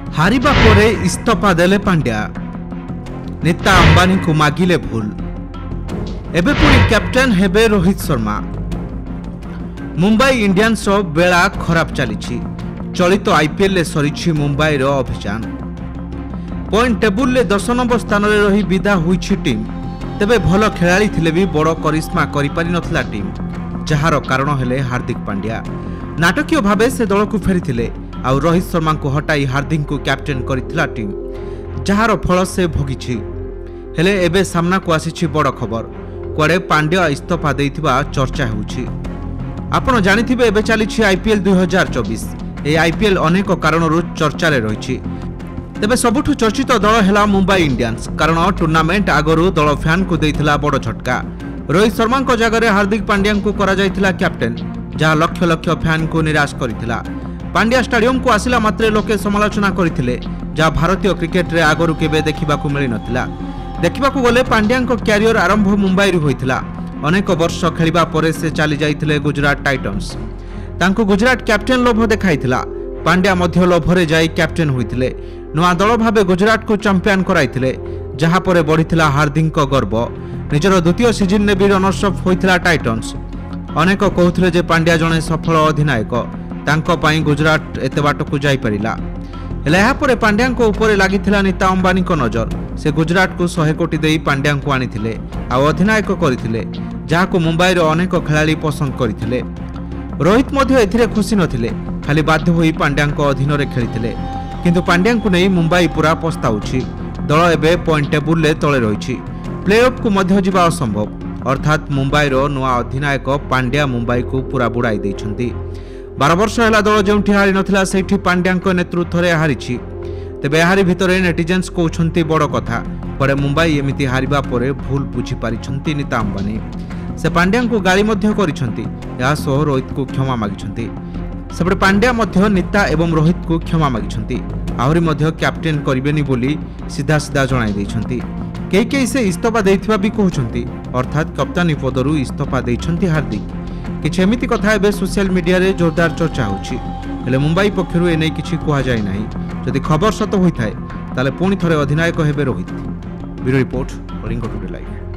हारिबा परे इस्तफा देले पांड्या। नेता अंबानी को मागिले भूल। एबे पुणी कैप्टेन हेबे रोहित शर्मा। मुंबई इंडियंस बेला खराब चली। चलित आईपीएल ले सरी मुंबई अभियान। पॉइंट टेबुल ले 10 नंबर स्थान में रही विदा हुई टीम। तेबे भल खेलाड़ी थिले भी बड़ करिश्मा करि पारि नथिला टीम। जहार कारण हेले हार्दिक पांड्या। नाटकीय भावे से दल को फेरी आ रोहित शर्मा को हटाई हार्दिक को कैप्टेन करिथिला टीम। जहार फल से भोगी। हेले एबे सामना को आसी बड़ खबर। कुआडे पांड्या इस्तफा देइथिबा चर्चा होउछि। आपण जानिथिबे एबे चली आईपीएल 2024। ए आईपीएल अनेक कारणरू चर्चा रे रहिछि। तेबे सबुठु चर्चित दल हेला मुंबई इंडियंस। कारण टूर्नामेंट आगरू दल फैन को देइथिला बड़ झटका। रोहित शर्मा को जगह हार्दिक पांड्या को करा जाइथिला कैप्टेन, जहां लक्ष लक्ष फैन को निराश करिथिला। पांड्या स्टेडियम को आसिला मात्रे लोके समालोचना करथिले, जहां भारतीय क्रिकेट रे आगरू केबे देखिबाकू मिलि नथिला। देखिबाकू गले पांड्या को कैरियर आरंभ मुंबई रु होइथिला। अनेक वर्ष खेलिबा परे से चली जाइथिले गुजरात टाइटन्स। तांको गुजरात कैप्टेन लोभ देखाइथिला। पांड्या मध्य लोभरे जाई कैप्टेन होइथिले। नुआ दल भाबे गुजरात को चैंपियन कराइथिले, जहां परे बढ़िथिला हार्दिक गर्व। निजर द्वितीय सीजन ने भी रनर्स अप होइथिला टाइटन्स। अनेक कहउथिले जे पांड्या जणे सफल अधिनायक, तांको पई गुजरात एते बाट को जाई परिला। हेले एहा परे पांड्या को ऊपर लागिथिला नीता अंबानी को नजर। से गुजरात को 100 कोटी देई पांड्या को आनिथिले आ अधिनायक करथिले, जहाको मुंबई रो अनेक खेलाड़ी पसंद करथिले। रोहित मध्य एथिरे खुशी नथिले, खाली बाध्य होई पांड्या को अधीन रे खेलिथिले। किंतु पांड्या को नै मुंबई पूरा पस्ताउछि। दल एबे पॉइंट टेबुल ले तळे रहिछि। प्लेऑफ को मध्य जिबा असंभव। अर्थात मुंबई रो नुआ अधिनायक पांड्या मुंबई को पूरा बुड़ाई दैछन्ति। 12 वर्ष हेला दल जोंठी हारि नथिला सेठी पांड्या को नेतृत्व रे हारिछि। तेबे हारि भितरे नेटिजन्स कहउछन्ति बड़ कथा। परे मुंबई एमिति हारिबा परे भूल बुझी पारिछन्ति नीता अंबानी। से पांड्या को गाली मध्य करिछन्ति। या सो रोहित को क्षमा मागिछन्ति। सेपटे पांड्या मध्य नीता एवं रोहित को क्षमा मागिछन्ति। आहुरी मध्य कैप्टेन करिबेनी बोली सीधा सीधा जणाई दैछन्ति। केई से इस्तफा देइथिबा भी कहउछन्ति। अर्थात कप्तानी पदरू इस्तफा दैछन्ति हार्दिक। किछि एमिति कथा एबे सोशल मीडिया रे जोरदार चर्चा होछि। हेले मुंबई पक्षरु एनै किछि कुहा जाय नाही। जदि खबर सत होइथाय ताले पुणी थरे अधिनायक हेबे Rohit. Bureau report, Kalinga today live.